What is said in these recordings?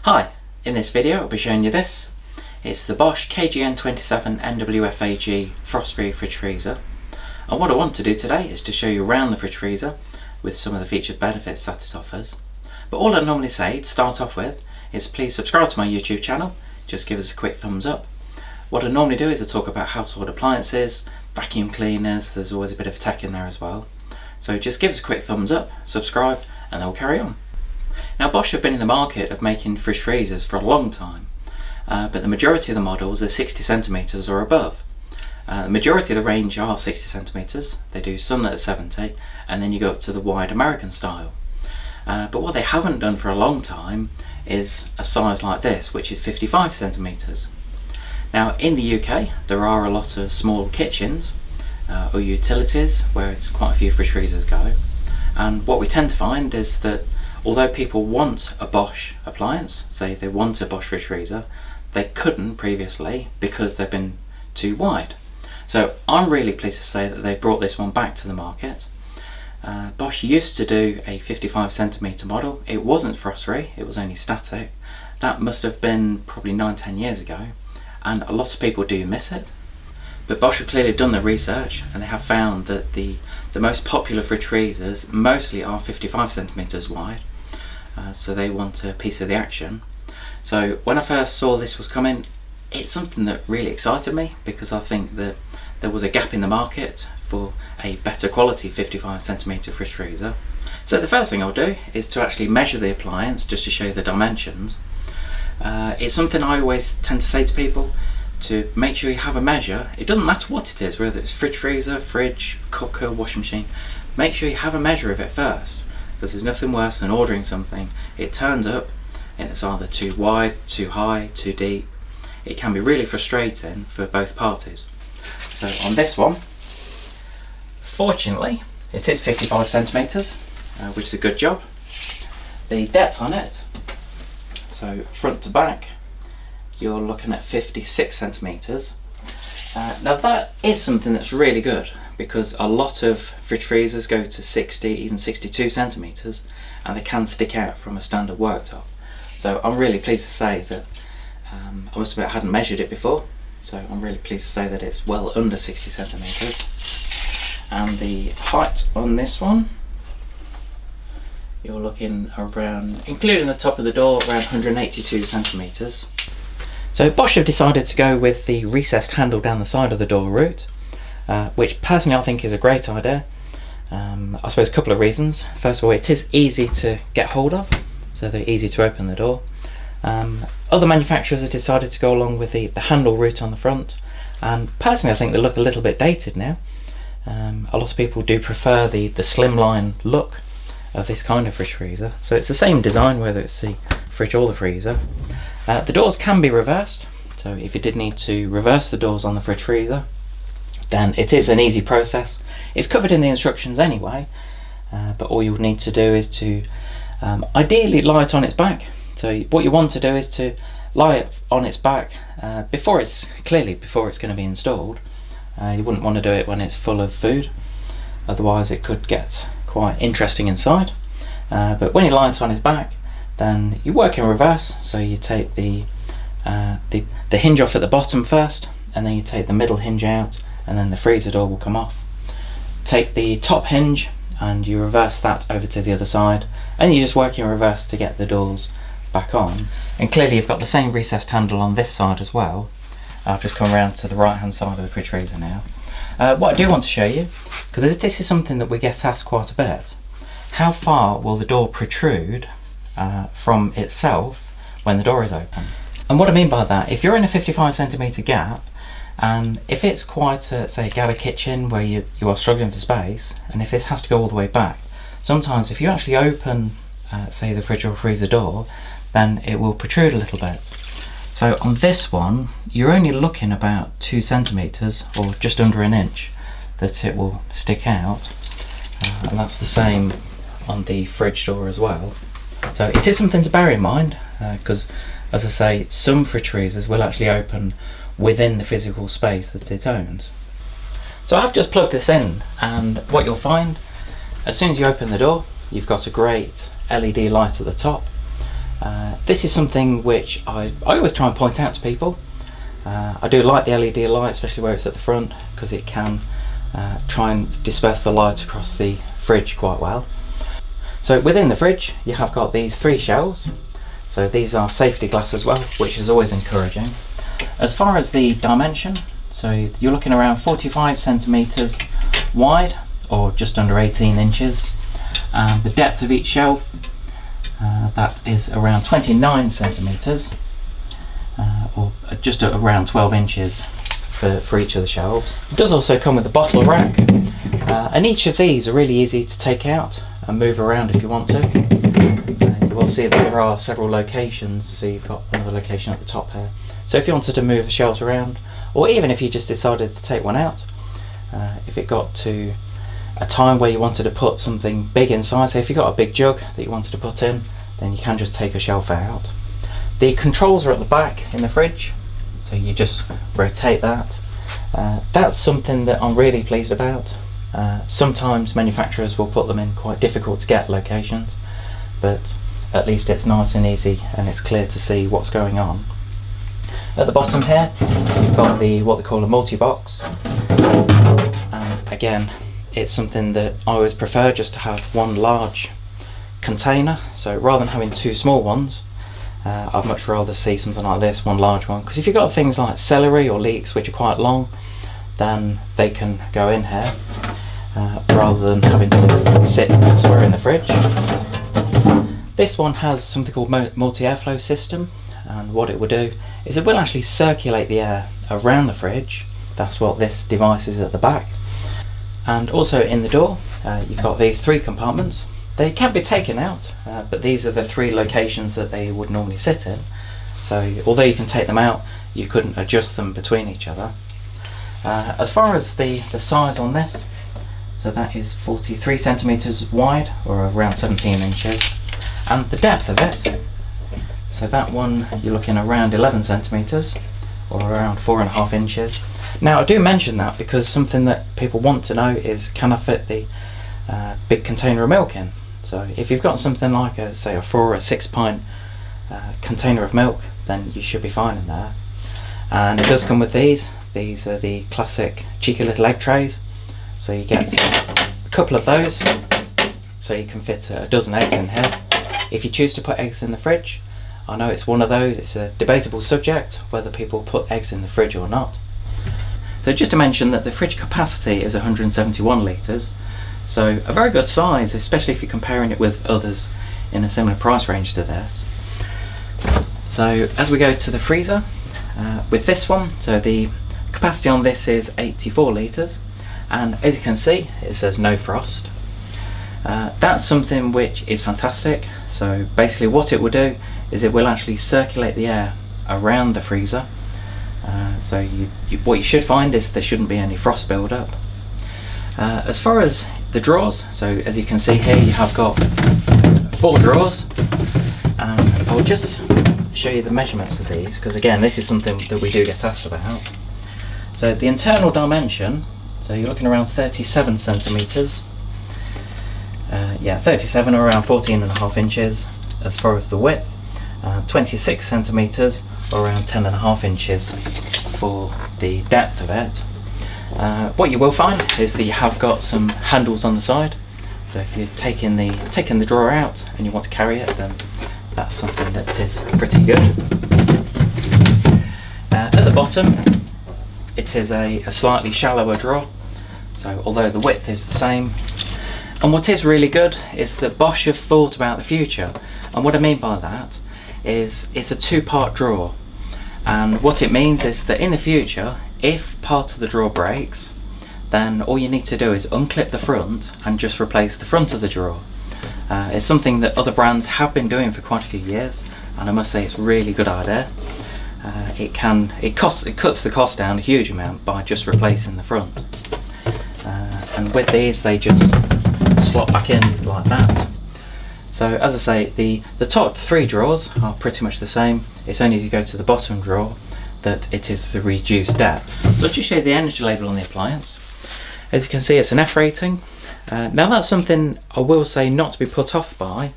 Hi, in this video I'll be showing you this. It's the Bosch KGN27NWFAG frost-free fridge freezer, and what I want to do today is to show you around the fridge freezer with some of the featured benefits that it offers. But all I normally say to start off with is please subscribe to my YouTube channel, just give us a quick thumbs up. What I normally do is I talk about household appliances, vacuum cleaners, there's always a bit of tech in there as well. So just give us a quick thumbs up, subscribe, and then we'll carry on. Now Bosch have been in the market of making fridge freezers for a long time, but the majority of the models are 60 centimetres or above. The majority of the range are 60 centimetres, they do some that are 70, and then you go up to the wide American style. But what they haven't done for a long time is a size like this, which is 55 centimetres. Now in the UK there are a lot of small kitchens or utilities where it's quite a few fridge freezers go, and what we tend to find is that although people want a Bosch appliance, say they want a Bosch fridge freezer, they couldn't previously because they've been too wide. So I'm really pleased to say that they've brought this one back to the market. Bosch used to do a 55 centimetre model. It wasn't frost-free, it was only static. That must have been probably 9-10 years ago, and a lot of people do miss it. But Bosch have clearly done the research and they have found that the most popular fridge freezers mostly are 55 centimetres wide. So they want a piece of the action. So when I first saw this was coming, it's something that really excited me because I think that there was a gap in the market for a better quality 55 centimetre fridge freezer. So the first thing I'll do is to actually measure the appliance just to show you the dimensions. It's something I always tend to say to people, to make sure you have a measure. It doesn't matter what it is, whether it's fridge freezer, fridge, cooker, washing machine, make sure you have a measure of it first, because there's nothing worse than ordering something, it turns up and it's either too wide, too high, too deep. It can be really frustrating for both parties. So on this one, fortunately it is 55 centimetres, which is a good job. The depth on it, so front to back, you're looking at 56 centimetres. Now that is something that's really good, because a lot of fridge freezers go to 60, even 62 centimetres, and they can stick out from a standard worktop. So I'm really pleased to say that, I must admit I hadn't measured it before, so I'm really pleased to say that it's well under 60 centimetres. And the height on this one, you're looking around, including the top of the door, around 182 centimetres. So Bosch have decided to go with the recessed handle down the side of the door route, which personally I think is a great idea. I suppose a couple of reasons. First of all, it is easy to get hold of, so they're easy to open the door. Other manufacturers have decided to go along with the handle route on the front, and personally I think they look a little bit dated now. A lot of people do prefer the slimline look of this kind of fridge freezer. So it's the same design whether it's the fridge or the freezer. The doors can be reversed, so if you did need to reverse the doors on the fridge freezer, then it is an easy process. It's covered in the instructions anyway, but all you would need to do is to ideally lie it on its back. So what you want to do is to lie it on its back before it's going to be installed. You wouldn't want to do it when it's full of food, otherwise it could get quite interesting inside. But when you lie it on its back, then you work in reverse. So you take the hinge off at the bottom first, and then you take the middle hinge out, and then the freezer door will come off. Take the top hinge and you reverse that over to the other side, and you just work in reverse to get the doors back on. And clearly you've got the same recessed handle on this side as well. I've just come around to the right hand side of the fridge freezer now. What I do want to show you, because this is something that we get asked quite a bit, how far will the door protrude from itself when the door is open? And what I mean by that, if you're in a 55 centimetre gap, and if it's quite a, say, a galley kitchen where you are struggling for space, and if this has to go all the way back, sometimes if you actually open say the fridge or freezer door, then it will protrude a little bit. So on this one you're only looking about 2 centimetres or just under an inch that it will stick out, and that's the same on the fridge door as well. So it is something to bear in mind, because as I say, some fridge freezers will actually open within the physical space that it owns. So I've just plugged this in, and what you'll find, as soon as you open the door, you've got a great LED light at the top. This is something which I always try and point out to people. I do like the LED light, especially where it's at the front, because it can try and disperse the light across the fridge quite well. So within the fridge you have got these 3 shelves. So these are safety glass as well, which is always encouraging. As far as the dimension, so you're looking around 45 centimeters wide, or just under 18 inches. And the depth of each shelf, that is around 29 centimeters, or just around 12 inches for each of the shelves. It does also come with a bottle rack, and each of these are really easy to take out and move around if you want to. You will see that there are several locations, so you've got another location at the top here. So if you wanted to move the shelves around, or even if you just decided to take one out, if it got to a time where you wanted to put something big inside, so if you got a big jug that you wanted to put in, then you can just take a shelf out. The controls are at the back in the fridge, so you just rotate that. That's something that I'm really pleased about. Sometimes manufacturers will put them in quite difficult to get locations, but at least it's nice and easy and it's clear to see what's going on. At the bottom here you've got what they call a multi-box, and again it's something that I always prefer, just to have one large container. So rather than having 2 small ones, I'd much rather see something like this, one large one, because if you've got things like celery or leeks which are quite long, then they can go in here rather than having to sit elsewhere in the fridge. This one has something called multi-airflow system, and what it will do is it will actually circulate the air around the fridge. That's what this device is at the back. And also in the door you've got these 3 compartments. They can be taken out, but these are the 3 locations that they would normally sit in. So although you can take them out, you couldn't adjust them between each other. As far as the size on this, so that is 43 centimeters wide, or around 17 inches, and the depth of it, so that one you're looking around 11 centimeters, or around 4.5 inches. Now I do mention that because something that people want to know is, can I fit the big container of milk in? So if you've got something like say a 4 or 6 pint container of milk, then you should be fine in there. And it does come with these. These are the classic cheeky little egg trays. So you get a couple of those, so you can fit a dozen eggs in here. If you choose to put eggs in the fridge, I know it's one of those, it's a debatable subject whether people put eggs in the fridge or not. So just to mention that the fridge capacity is 171 litres, so a very good size, especially if you're comparing it with others in a similar price range to this. So as we go to the freezer, with this one, so the capacity on this is 84 litres, and as you can see it says no frost. That's something which is fantastic. So basically what it will do is it will actually circulate the air around the freezer. So what you should find is there shouldn't be any frost build up. As far as the drawers, so as you can see here you have got 4 drawers, and I'll just show you the measurements of these, because again this is something that we do get asked about. So the internal dimension, so you're looking around 37 centimeters. Yeah, 37, or around 14.5 inches. As far as the width, 26 centimeters, or around 10.5 inches for the depth of it. What you will find is that you have got some handles on the side, so if you're taking the drawer out and you want to carry it, then that's something that is pretty good. At the bottom it is a slightly shallower drawer, so although the width is the same. And what is really good is that Bosch have thought about the future, and what I mean by that is it's a 2-part drawer, and what it means is that in the future if part of the drawer breaks, then all you need to do is unclip the front and just replace the front of the drawer. It's something that other brands have been doing for quite a few years, and I must say it's a really good idea. It cuts the cost down a huge amount by just replacing the front, and with these they just slot back in like that. So as I say, the top 3 drawers are pretty much the same. It's only as you go to the bottom drawer that it is the reduced depth. So I'll just show you the energy label on the appliance. As you can see, it's an F rating. Now that's something I will say not to be put off by.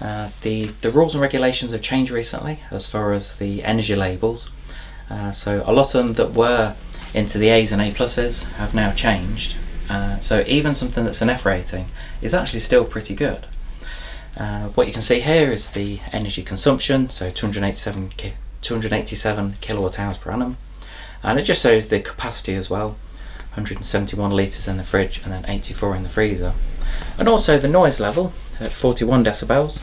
The rules and regulations have changed recently as far as the energy labels. So a lot of them that were into the A's and A pluses have now changed. So even something that's an F rating is actually still pretty good. What you can see here is the energy consumption, so 287 kilowatt hours per annum, and it just shows the capacity as well, 171 litres in the fridge and then 84 in the freezer, and also the noise level at 41 decibels.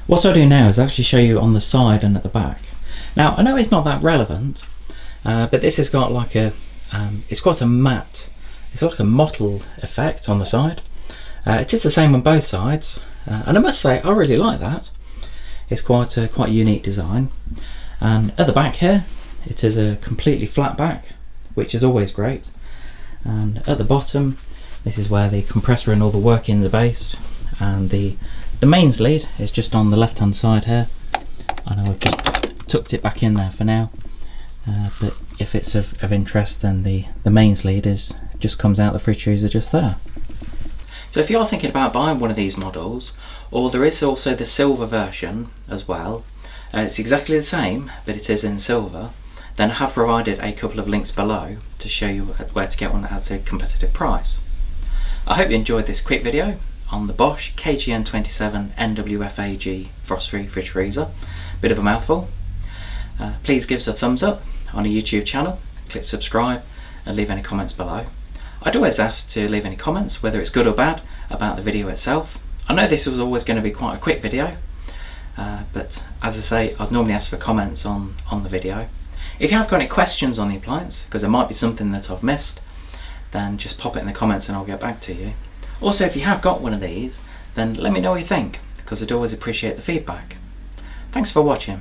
What I'll do now is actually show you on the side and at the back. Now I know it's not that relevant, but this has got like a, it's got a matte, it's got like a mottled effect on the side. It is the same on both sides, and I must say I really like that. It's quite a unique design. And at the back here, it is a completely flat back, which is always great. And at the bottom, this is where the compressor and all the workings are based. And the mains lead is just on the left hand side here. I know I've just tucked it back in there for now, but if it's of interest, then the mains lead just comes out the fridge freezer just there. So if you're thinking about buying one of these models, or there is also the silver version as well, it's exactly the same, but it is in silver, then I have provided a couple of links below to show you where to get one at a competitive price. I hope you enjoyed this quick video on the Bosch KGN27NWFAG frost-free fridge freezer. Bit of a mouthful. Please give us a thumbs up on a YouTube channel, click subscribe and leave any comments below. I'd always ask to leave any comments, whether it's good or bad, about the video itself. I know this was always going to be quite a quick video, but as I say, I'd normally ask for comments on the video. If you have got any questions on the appliance, because there might be something that I've missed, then just pop it in the comments and I'll get back to you. Also, if you have got one of these, then let me know what you think, because I'd always appreciate the feedback. Thanks for watching.